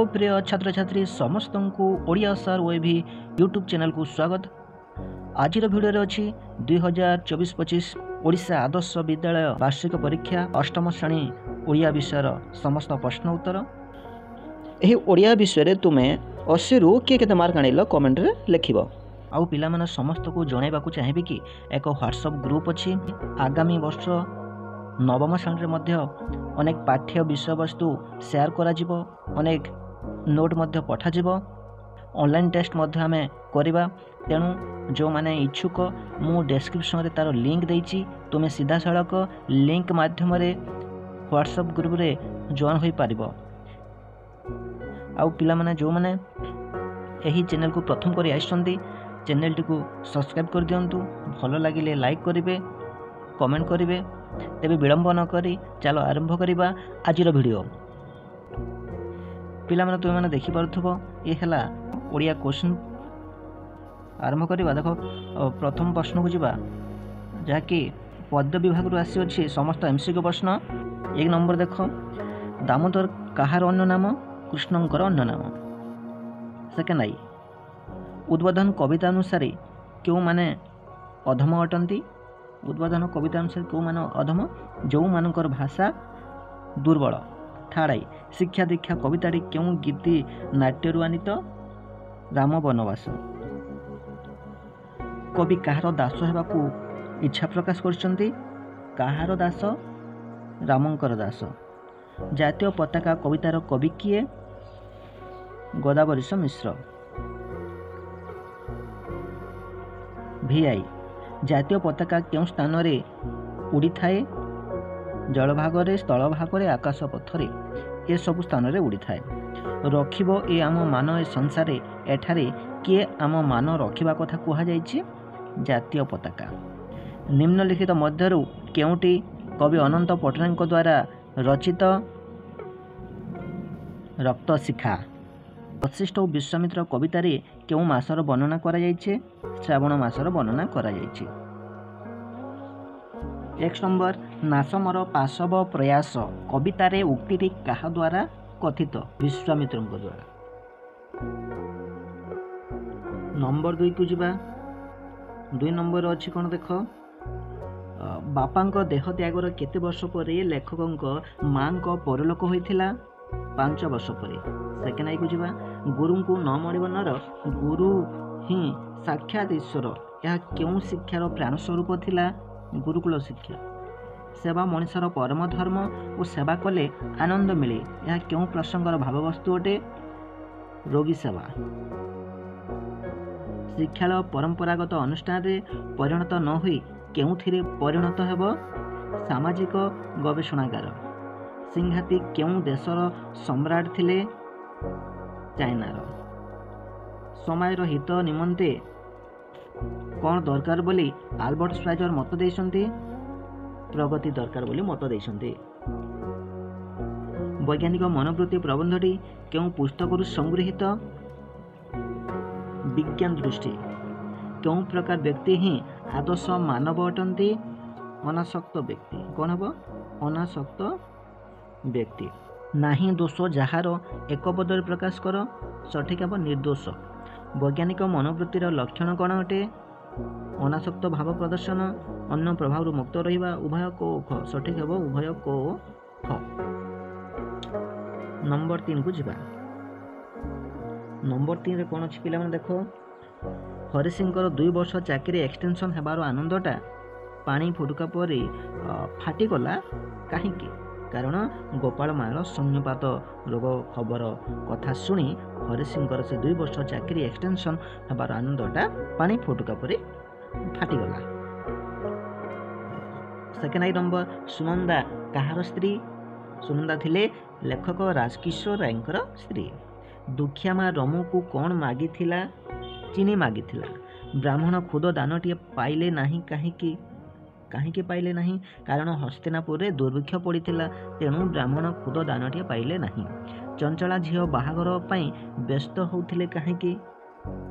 प्रिय छात्र छात्री समस्त को Odia sir Baby YouTube channel को स्वागत। आज भिडियो अच्छी 2024-25 ओडिशा आदर्श विद्यालय वार्षिक परीक्षा अष्टम श्रेणी ओडिया विषय समस्त प्रश्न उत्तर। यही ओडिया विषय तुम्हें 80 रु किए मार्क आनिल कमेंट रे लिखिब। आउ पिला माने समस्त को जनइबा को चाहिए कि एक व्हाट्सएप ग्रुप अच्छी। आगामी वर्ष नवम श्रेणी मध्य अनेक पाठ्य विषय वस्तु शेयर करा जिवो, अनेक नोट मध्य पठा जिवो, ऑनलाइन टेस्ट मध्य हमें करिबा। तेणु जो माने इच्छुक मु डिस्क्रिप्शन रे तार लिंक देइछि, तुमे सीधा सड़क लिंक माध्यम रे व्हाट्सएप ग्रुप रे जॉइन होई पारिबो। आउ पिला माने जो माने एही चैनल को प्रथम करी आइछन्ती चैनल टी को सब्सक्राइब कर दियंतु। भलो लागिले लाइक करिवे, कमेंट करिवे। तेबे विलंब न करी चलो आरंभ करिबा आजिर वीडियो। पिला माने तुम माने देखि पारुथबो ये हला ओडिया क्वेश्चन। आरंभ करिबा। देखो प्रथम प्रश्न को जिबा जाकी पद्य विभाग रु आसी अछि समस्त एमसीक्यू प्रश्न। एक नंबर देखो, दामोदर काहार अन्य नाम? कृष्णंकर अन्य नाम। सेकेंड आई, उद्बोधन कविता अनुसार क्यों माने अधम अटंती? उद्बोधन कविता अनुसार क्यों माने अधम? जो मानकर भाषा दुर्बल। थर्ड आई, शिक्षा दीक्षा कविताटी क्यों गीति नाट्यरु आनीत? राम वनवास। कवि काहार दास हेबाकू इच्छा प्रकाश करछन्ती? काहार दास? रामंकर दास। जातीय पताका कवितार कवि किए? गोदावरीश मिश्र। VI, जातीय पताका क्यों स्थान रे उड़ी थाए? जलभागरे, स्थल भागरे, आकाश पथरे, ए सब स्थान रे उड़ी थाए। रखिबो ए आम मान ए संसारे, एठारे किए आम मान रखिबा कथा कुहा जाइछि? जातीय पताका। निम्नलिखित मध्यरु केउटी कवि अनंत पटनायक द्वारा रचित? रक्त शिखा। वशिष्ठ और विश्वामित्र कवितारे केउ मासर वर्णना करा जाइछे? श्रावण मासर वर्णना करा जाइछे। एक नंबर, नासमर पाशव प्रयास कवितारे उक्तिटी काहा द्वारा कथित? विश्वामित्र द्वारा। नंबर 2 को जिबा। 2 नंबर अछि कोन देखो, बापांक देह त्यागर केते वर्ष पर लेखकंक मांक परलोक होइथिला? 5 वर्ष पर। सेकेंड आई को जिबा, गुरु को न मणिबनर गुरु ही साक्षात ईश्वर, यह क्यों शिक्षार प्राण स्वरूप थिला? गुरुकुल शिक्षा। सेवा मनुष्यर परम धर्म और सेवा कले आनंद मिले, यह क्यों प्रसंगर भाववस्तु अटे? रोगी सेवा। शिक्षालय परंपरागत अनुष्ठान रे परिणत न होई केउथिरे परिणत हेबो? सामाजिक गवेषणागार। सिंहाती क्यों देशर सम्राट थिले? चाइनार। समयर हित निमंते कौन दरकार बोली आल्बर्ट श्वाइजर मत देइछन्ती? प्रगति दरकार बोली मत देइछन्ती। वैज्ञानिक मनोवृत्ति प्रबंधटी क्यों पुस्तकरु संगृहीत? विज्ञान दृष्टि। क्यों प्रकार व्यक्ति ही आदर्श मानव अटंती? अनासक्त व्यक्ति। कौन हबो? अनासक्त व्यक्ति। नाही दोष जहार एक पदर प्रकाश कर, सठिक हम निर्दोष। वैज्ञानिक मनोवृत्तिर लक्षण कौन अटे? अनासक्त भाव प्रदर्शन, अन्य प्रभाव मुक्त रहिबा, उभय को ख। सठिक हम उभय को ख। नंबर 3 को जिबा। नंबर 3 रे कौन अछि पिला माने देखो, हरिसिंकर 2 वर्ष चाकरी एक्सटेंशन हेबार आनंदटा पानी फुटका परी फाटी गला काहीकि? कारण गोपाल मायर शून्यपात रोग खबर कथा शुणी हरिसिंकर से 2 वर्ष चाकरी एक्सटेंशन हबार आनंदटा पानी फुटका परी फाटीगला। सेकेंड आई नंबर, सुनंदा काहार स्त्री? सुनंदा थिले लेखक राजकिशोर रायंकर स्त्री। दुखिया माँ रमू को कौन मागी थिला? चीनी मागी थिला। ब्राह्मण खुद दानटीए पाइले नाही काहीकि? काहीकि पाइले नाही? कारण हस्तिनापुर रे दुर्भिक्ष पड़िथिला, तेणु ब्राह्मण खुद दानटीए पाइले नाही। चंचला झियो बाहागर पई व्यस्त होउथिले काहीकि?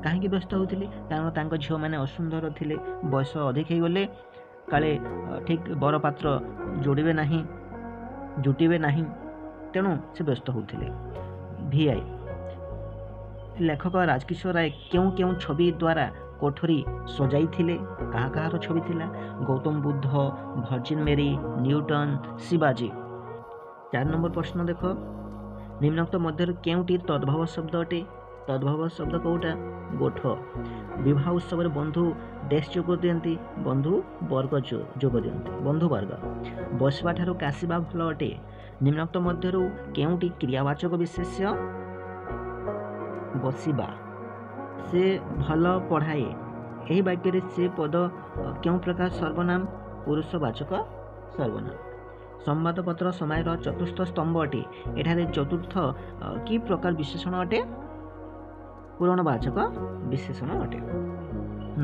काहीकि व्यस्त होउथिले? कारण तांक झियो माने असुंदर थिले, बयस अधिक हे गले, काले ठीक बर पात्र जोड़िबे नाही, जुटिबे नाही, तेणु से व्यस्त होउथिले। VI, लेखक राजकिशोर राय क्यों क्यों छवि द्वारा कोठरी सजाई थिले कहा कहार छवि थिला गौतम बुद्ध भर्जिन मेरी न्यूटन शिवाजी 4 नंबर प्रश्न देख निम्नोक्त मध्य केउटी तद्भव शब्द अटे तद्भव शब्द कौटा गोठ विवाह उत्सव बंधु देश जोग दियंती बंधु वर्ग जोग दियंती बंधु वर्ग बसवा ठारू काशिबा भल अटे निम्नोक्त मध्यरु केउटी क्रियावाचक विशेष्य बसिबा से भल पढ़ाए यही वाक्य से पद क्यों प्रकार सर्वनाम पुरुषवाचक सर्वनाम संवादपत्र समय चतुर्थ स्तंभ अटे एठारे चतुर्थ कि प्रकार विशेषण अटे पूरणवाचक विशेषण अटे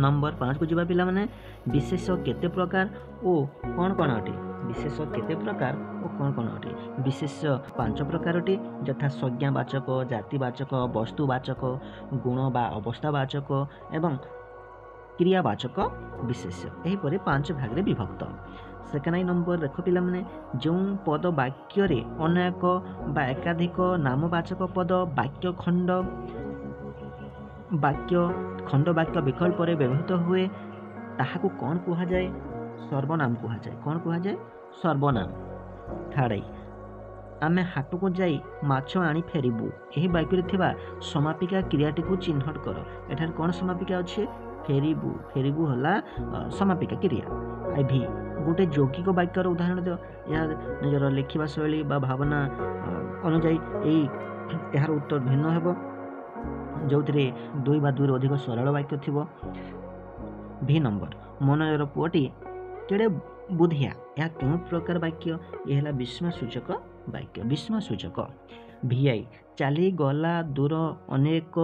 नंबर 5 को जीवा पिला माने विशेष केते प्रकार ओ कौन कौन अटे विशेष केते प्रकार ओ कौन कौन अटे विशेष 5 प्रकार अटे यथा संज्ञावाचक जातिवाचक वस्तुवाचक गुण बा अवस्थावाचक एवं क्रियावाचक विशेष एहीपरि 5 भाग रे विभक्त सेकेंड नंबर देख पिला माने जो पद वाक्य रे अनेक बा एकाधिक नामवाचक पद वाक्य खंड वाक्य विकल्प रे व्यवहृत हुए ताहाकू कौन कुहा जाए सर्वनाम कुहा जाए कौन कुहा जाए सर्वनाम ठाड़ाई आमे हाट को जाई माछ आनी फेरिबू एही वाक्य रे थिबा समापिका क्रियाटी को चिन्हट कर एठार कौन समापिका अछि फेरिबू फेरिबू हला समापिका क्रिया आई भी गोटे यौगिक वाक्यर उदाहरण दियो या निजर लिखिबा शैली बा भावना अनुଯାयी यार उत्तर भिन्न हेबो जो 2 बा 2 अधिक सरल वाक्य थिबो भी नंबर मनोयर पुअटी केड़े बुधिया या केउ प्रकार वाक्य ये हला विस्मयसूचक वाक्य विस्मयसूचक भिआई चाली गला दूर अनेक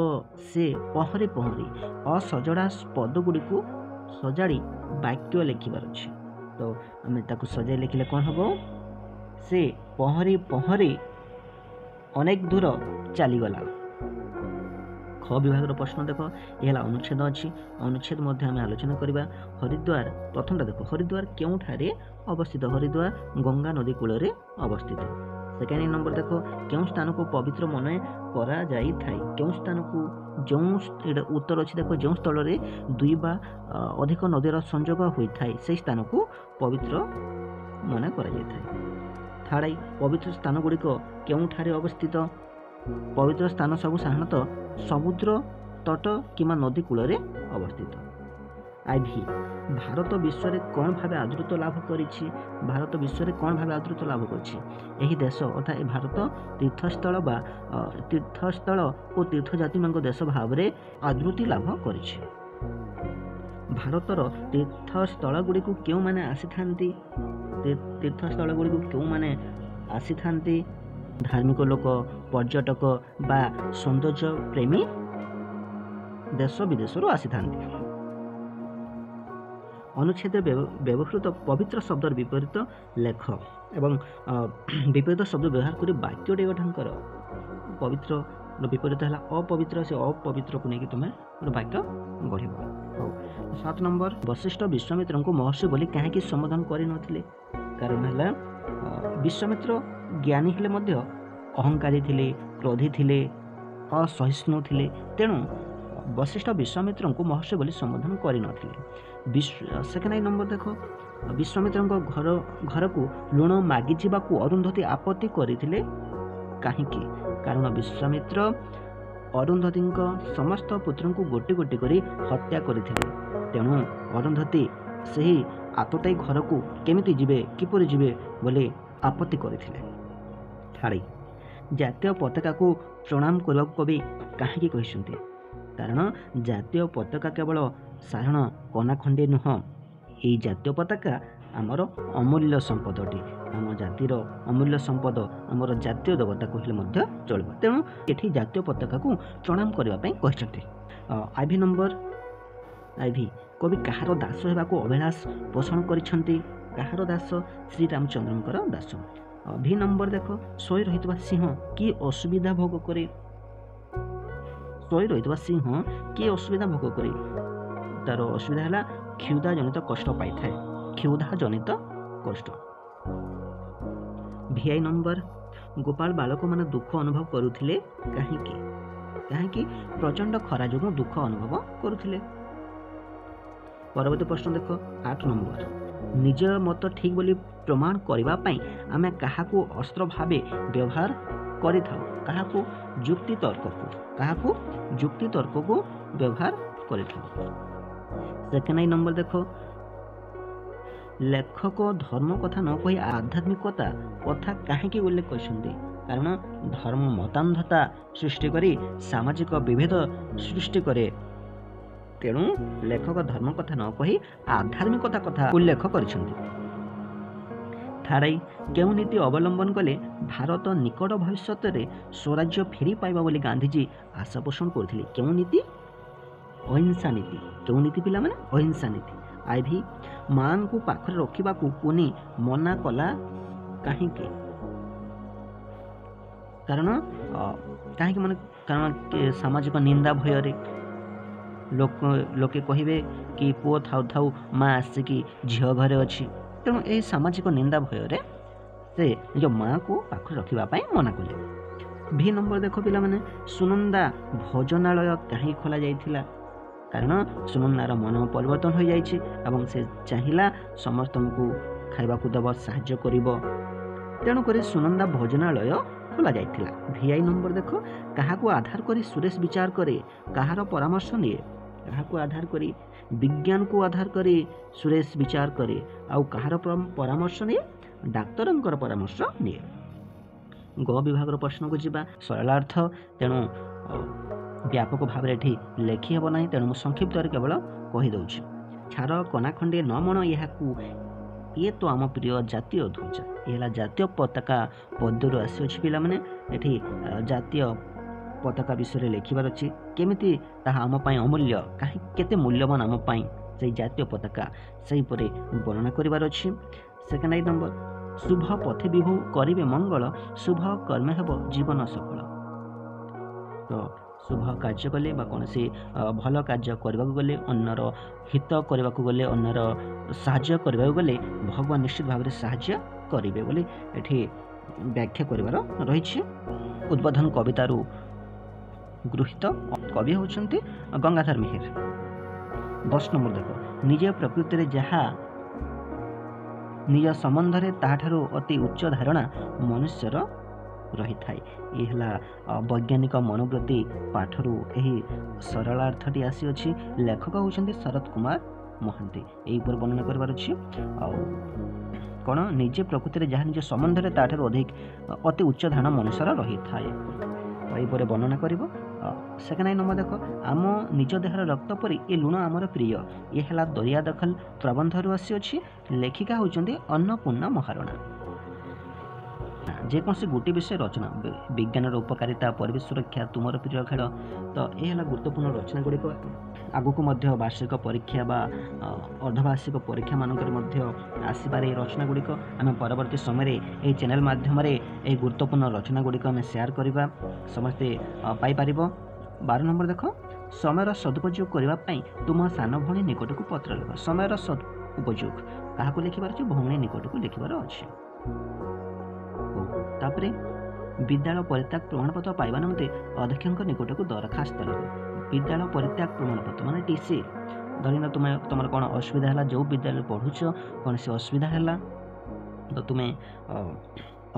से पहरी पहरी असजड़ा पद गुड़ी को सजाड़ी वाक्य लिखिबार अछि तो आम ताकू सजाई लिखिले कौन हम से पहरी पहरी अनेक दूर चलीगला ख विभाग प्रश्न देख यह अनुच्छेद अच्छी अनुच्छेद आम आलोचना करवा हरिद्वार प्रथम देख हरिद्वार केउठारे अवस्थित हरिद्वार गंगा नदी कूल अवस्थित सेकेंड नंबर देख क्यों स्थान को पवित्र मन करा जाई थाई क्यों स्थान को जो उत्तर अच्छी देख जो स्थल में 2 बा अधिक नदीर संयोग होता है से स्थान को पवित्र मन करा थाई पवित्र स्थान गुड़िक केउठारे अवस्थित पवित्र स्थान सब साधारणतः समुद्र तट किंवा नदी कूल अवस्थित आई भी भारत विश्व में कौन भाव आदृत लाभ करिछि भारत विश्व में कौन भाव आदृत लाभ करिछि देश अर्थात भारत तीर्थस्थल बा तीर्थस्थल और तीर्थजाती देश भाव में आदृति लाभ करिछि भारतर तीर्थस्थल गुड़ी को क्यों माने आसी थांती तीर्थस्थल गुड़ी को क्यों माने आसी थांती धार्मिक लोक पर्यटक बा सौंदर्य प्रेमी देश विदेश आसी थांती अनुच्छेद व्यवहृत पवित्र शब्द विपरीत लेख एवं विपरीत शब्द व्यवहार कर वाक्यटे गठन कर पवित्र विपरीत है अपवित्र से अपवित्र को लेकिन तुम्हें गोटे वाक्य गढ़ 7 नंबर वशिष्ठ विश्वामित्र को महर्षि बोली कहीं संबोधन करते कारण है विश्वामित्र ज्ञानी हेले मध्य अहंकारी थिले क्रोधी थिले असहिष्णु थिले तेणु वशिष्ठ विश्वामित्र को महर्षि बोली संबोधन करते सेकेंड नंबर देख विश्वामित्र घर को लुण मागी जावाक अरुंधति आपत्ति करते कहीं कारण विश्वामित्र अरुंधति समस्त पुत्र को गोटी गोटी करी हत्या करते तेणु अरुंधति से आतताई घर को केमिति जीवे किपरि जीवे बोले आपत्ति करते ठाड़ी जातीय पताका को प्रणाम करने कवि कहीं कहते कारण जातीय पताका केवल साधारण कनाखंडे नुह ये जातीय पताका आमर अमूल्य संपद अटे आम जातिर अमूल्य संपद आमर जातीय देवता कहले चलो तेणु ये जातीय पताका को प्रणाम करने कहते आईवी नंबर आईवी कवि कहार दास होगा अभिलाष पोषण कर दास श्री रामचंद्र दास भी नंबर देख शोई रही सिंह कि असुविधा भोग करे शोई रही सिंह कि असुविधा भोग करे तार असुविधा है क्षुधा जनित कष्ट पाई थाए क्षुधा जनित कष्ट भिआई नंबर गोपाल बालक मान दुख अनुभव करुथिले कहीं କାହିଁକି ପ୍ରଚଣ୍ଡ ଖରା ଯୋଗୁଁ ଦୁଃଖ ଅନୁଭବ କରୁଥିଲେ। ପରବର୍ତ୍ତୀ ପ୍ରଶ୍ନ ଦେଖ 8 ନମ୍ବର। ନିଜ ମତ ଠିକ୍ ବୋଲି ପ୍ରମାଣ କରିବା ପାଇଁ ଆମେ କାହାକୁ ଅସ୍ତ୍ର ଭାବେ ବ୍ୟବହାର କରିଥାଉ? କାହାକୁ? ଯୁକ୍ତି ତର୍କକୁ ବ୍ୟବହାର କରିଥାଉ। ସେକେଣ୍ଡ ନମ୍ବର ଦେଖ, ଲେଖକ ଧର୍ମ କଥା ନ କହି ଆଧ୍ୟାତ୍ମିକତା କଥା କାହିଁକି ଉଲ୍ଲେଖ କରିଛନ୍ତି? କାରଣ ଧର୍ମ ମତାନ୍ଧତା ସୃଷ୍ଟି କରି ସାମାଜିକ ବିଭେଦ ସୃଷ୍ଟି କରେ। ତେଣୁ ଲେଖକ ଧର୍ମ କଥା ନ କହି ଆଧ୍ୟାତ୍ମିକତା କଥା ଉଲ୍ଲେଖ କରିଛନ୍ତି। ଥାର୍ଡ଼, କେଉଁ ନୀତି ଅବଲମ୍ବନ କଲେ ଭାରତ ନିକଟ ଭବିଷ୍ୟତରେ ସ୍ୱରାଜ୍ୟ ଫେରି ପାଇବା ବୋଲି ଗାନ୍ଧିଜୀ ଆଶା ପୋଷଣ କରୁଥିଲେ? କେଉଁ ନୀତି? ଅହିଂସା ନୀତି। କେଉଁ ନୀତି ପିଲାମାନେ? ଅହିଂସା ନୀତି। IV, ମାଙ୍କୁ ପାଖରେ ରଖିବାକୁ ପୁନି ମନା କଲା କାହିଁକି? କାରଣ ସାମାଜିକ ନିନ୍ଦା ଭୟରେ ଲୋକେ କହିବେ କି ପୁଅ ଥାଉ ଥାଉ ମା ଆସିକି ଝିଅ ଘରେ ଅଛି। ତେଣୁ ଏହି ସାମାଜିକ ନିନ୍ଦା ଭୟରେ ସେ ନିଜ ମାଆକୁ ପାଖରେ ରଖିବା ପାଇଁ ମନା କଲେ। V ନମ୍ବର ଦେଖ ପିଲାମାନେ, ସୁନନ୍ଦା ଭୋଜନାଳୟ କାହିଁକି ଖୋଲା ଯାଇଥିଲା? କାରଣ ସୁନନ୍ଦାର ମନ ପରିବର୍ତ୍ତନ ହୋଇଯାଇଛି ଏବଂ ସେ ଚାହିଁଲା ସମସ୍ତଙ୍କୁ ଖାଇବାକୁ ଦେବ, ସାହାଯ୍ୟ କରିବ। ତେଣୁକରି ସୁନନ୍ଦା ଭୋଜନାଳୟ ଖୋଲା ଯାଇଥିଲା। VI ନମ୍ବର ଦେଖ, କାହାକୁ ଆଧାର କରି ସୁରେଶ ବିଚାର କରେ? କାହାର ପରାମର୍ଶ ନିଏ? କାହାକୁ ଆଧାର କରି? ବିଜ୍ଞାନକୁ ଆଧାର କରି ସୁରେଶ ବିଚାର କରେ। ଆଉ କାହାର ପରାମର୍ଶ ନିଏ? ଡାକ୍ତରଙ୍କର ପରାମର୍ଶ ନିଏ। ଗ ବିଭାଗର ପ୍ରଶ୍ନକୁ ଯିବା। ସରଳାର୍ଥ, ତେଣୁ ବ୍ୟାପକ ଭାବରେ ଏଠି ଲେଖି ହେବ ନାହିଁ, ତେଣୁ ମୁଁ ସଂକ୍ଷିପ୍ତରେ କେବଳ କହିଦେଉଛି। ଛାର କନା ଖଣ୍ଡେ ନ ମଣ ଏହାକୁ, ଇଏ ତ ଆମ ପ୍ରିୟ ଜାତୀୟ ଧ୍ୱଜ। ଏ ହେଲା ଜାତୀୟ ପତାକା ପଦ୍ୟରୁ ଆସିଅଛି ପିଲାମାନେ। ଏଠି ଜାତୀୟ ପତାକା ବିଷୟରେ ଲେଖିବାର ଅଛି, କେମିତି ତାହା ଆମ ପାଇଁ ଅମୂଲ୍ୟ, କେତେ ମୂଲ୍ୟବାନ ଆମ ପାଇଁ ସେଇ ଜାତୀୟ ପତାକା, ସେହିପରି ବର୍ଣ୍ଣନା କରିବାର ଅଛି। ସେକେଣ୍ଡ ନମ୍ବର, ଶୁଭ ପଥେ ବିଭୁ କରିବେ ମଙ୍ଗଳ, ଶୁଭ କର୍ମେ ହେବ ଜୀବନ ସଫଳ। ତ ଶୁଭ କାର୍ଯ୍ୟ କଲେ ବା କୌଣସି ଭଲ କାର୍ଯ୍ୟ କରିବାକୁ ଗଲେ, ଅନ୍ୟର ହିତ କରିବାକୁ ଗଲେ, ଅନ୍ୟର ସାହାଯ୍ୟ କରିବାକୁ ଗଲେ ଭଗବାନ ନିଶ୍ଚିତ ଭାବରେ ସାହାଯ୍ୟ କରିବେ ବୋଲି ଏଠି ବ୍ୟାଖ୍ୟା କରିବାର ରହିଛି। ଉଦ୍ବୋଧନ କବିତାରୁ ଗୃହୀତ। କବି ହେଉଛନ୍ତି ଗଙ୍ଗାଧର ମେହେର। 10 ନମ୍ବର ଦେଖ, ନିଜ ପ୍ରକୃତିରେ ଯାହା ନିଜ ସମ୍ବନ୍ଧରେ ତାହାଠାରୁ ଅତି ଉଚ୍ଚ ଧାରଣା ମନୁଷ୍ୟର ରହିଥାଏ। ଏ ହେଲା ବୈଜ୍ଞାନିକ ମନୋବୃତ୍ତି ପାଠରୁ ଏହି ସରଳାର୍ଥଟି ଆସିଅଛି। ଲେଖକ ହେଉଛନ୍ତି ଶରତ କୁମାର ମହାନ୍ତି। ଏହିପରି ବର୍ଣ୍ଣନା କରିବାର ଅଛି। ଆଉ କ'ଣ? ନିଜେ ପ୍ରକୃତିରେ ଯାହା ନିଜ ସମ୍ବନ୍ଧରେ ତାଠାରୁ ଅତି ଉଚ୍ଚ ଧାରଣା ମନୁଷ୍ୟର ରହିଥାଏ। ଏହିପରି ବର୍ଣ୍ଣନା କରିବ। ସେକେଣ୍ଡ ନମ୍ବର ଦେଖ, ଆମ ନିଜ ଦେହର ରକ୍ତ ପରି ଏ ଲୁଣ ଆମର ପ୍ରିୟ। ଏ ହେଲା ଦରିଆ ଦଖଲ ପ୍ରବନ୍ଧରୁ ଆସିଅଛି। ଲେଖିକା ହେଉଛନ୍ତି ଅନ୍ନପୂର୍ଣ୍ଣା ମହାରଣା। ଯେକୌଣସି ଗୋଟିଏ ବିଷୟ ରଚନା, ବିଜ୍ଞାନର ଉପକାରିତା, ପରିବେଶ ସୁରକ୍ଷା, ତୁମର ପ୍ରିୟ ଖେଳ, ତ ଏ ହେଲା ଗୁରୁତ୍ୱପୂର୍ଣ୍ଣ ରଚନା ଗୁଡ଼ିକ। ଆଗକୁ ମଧ୍ୟ ବାର୍ଷିକ ପରୀକ୍ଷା ବା ଅର୍ଦ୍ଧବାର୍ଷିକ ପରୀକ୍ଷା ମାନଙ୍କରେ ମଧ୍ୟ ଆସିପାରେ ଏହି ରଚନା ଗୁଡ଼ିକ। ଆମେ ପରବର୍ତ୍ତୀ ସମୟରେ ଏହି ଚ୍ୟାନେଲ ମାଧ୍ୟମରେ ଏହି ଗୁରୁତ୍ୱପୂର୍ଣ୍ଣ ରଚନା ଗୁଡ଼ିକ ଆମେ ସେୟାର କରିବା, ସମସ୍ତେ ପାଇପାରିବ। 12 ନମ୍ବର ଦେଖ, ସମୟର ସଦୁପଯୋଗ କରିବା ପାଇଁ ତୁମ ସାନ ଭଉଣୀ ନିକଟକୁ ପତ୍ର ଲେଖ। ସମୟର ସଦୁପଯୋଗ କାହାକୁ ଲେଖିବାର ଅଛି? ଭଉଣୀ ନିକଟକୁ ଲେଖିବାର ଅଛି। ତାପରେ ବିଦ୍ୟାଳୟ ପରିତ୍ୟାଗ ପ୍ରମାଣପତ୍ର ପାଇବା ନିମନ୍ତେ ଅଧ୍ୟକ୍ଷଙ୍କ ନିକଟକୁ ଦରଖାସ୍ତ ଲେଖ। ବିଦ୍ୟାଳୟ ପରିତ୍ୟାଗ ପ୍ରମାଣପତ୍ର ମାନେ TC। ଧରିନିଅ ତୁମର କ'ଣ ଅସୁବିଧା ହେଲା, ଯେଉଁ ବିଦ୍ୟାଳୟରେ ପଢ଼ୁଛ କୌଣସି ଅସୁବିଧା ହେଲା, ତ ତୁମେ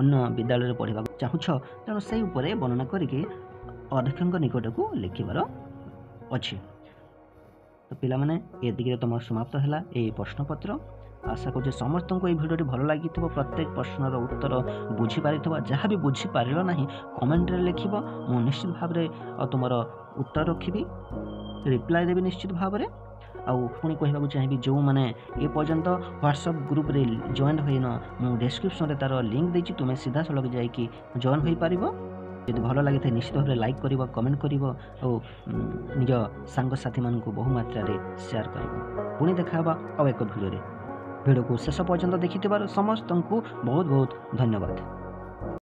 ଅନ୍ୟ ବିଦ୍ୟାଳୟରେ ପଢ଼ିବାକୁ ଚାହୁଁଛ, ତେଣୁ ସେହି ଉପରେ ବର୍ଣ୍ଣନା କରିକି ଅଧ୍ୟକ୍ଷଙ୍କ ନିକଟକୁ ଲେଖିବାର ଅଛି। ତ ପିଲାମାନେ, ଏତିକିରେ ତୁମର ସମାପ୍ତ ହେଲା ଏହି ପ୍ରଶ୍ନପତ୍ର। ଆଶା କରୁଛି ସମସ୍ତଙ୍କୁ ଏହି ଭିଡ଼ିଓଟି ଭଲ ଲାଗିଥିବ। ପ୍ରତ୍ୟେକ ପ୍ରଶ୍ନର ଉତ୍ତର ବୁଝିପାରିଥିବ। ଯାହା ବି ବୁଝିପାରିଲ ନାହିଁ କମେଣ୍ଟରେ ଲେଖିବ, ମୁଁ ନିଶ୍ଚିତ ଭାବରେ ତୁମର ଉତ୍ତର ରଖିବି, ରିପ୍ଲାଏ ଦେବି ନିଶ୍ଚିତ ଭାବରେ। ଆଉ ପୁଣି କହିବାକୁ ଚାହିଁବି, ଯେଉଁମାନେ ଏ ପର୍ଯ୍ୟନ୍ତ ହ୍ୱାଟ୍ସଆପ୍ ଗ୍ରୁପ୍ରେ ଜଏନ୍ ହୋଇନ, ମୁଁ ଡେସ୍କ୍ରିପ୍ସନରେ ତା'ର ଲିଙ୍କ୍ ଦେଇଛି, ତୁମେ ସିଧାସଳଖ ଯାଇକି ଜଏନ୍ ହୋଇପାରିବ। ଯଦି ଭଲ ଲାଗିଥାଏ ନିଶ୍ଚିତ ଭାବରେ ଲାଇକ୍ କରିବ, କମେଣ୍ଟ କରିବ ଆଉ ନିଜ ସାଙ୍ଗସାଥିମାନଙ୍କୁ ବହୁ ମାତ୍ରାରେ ସେୟାର କରିବ। ପୁଣି ଦେଖାହେବା ଆଉ ଏକ ଭିଡ଼ିଓରେ। ଭିଡ଼ିଓକୁ ଶେଷ ପର୍ଯ୍ୟନ୍ତ ଦେଖିଥିବାରୁ ସମସ୍ତଙ୍କୁ ବହୁତ ବହୁତ ଧନ୍ୟବାଦ।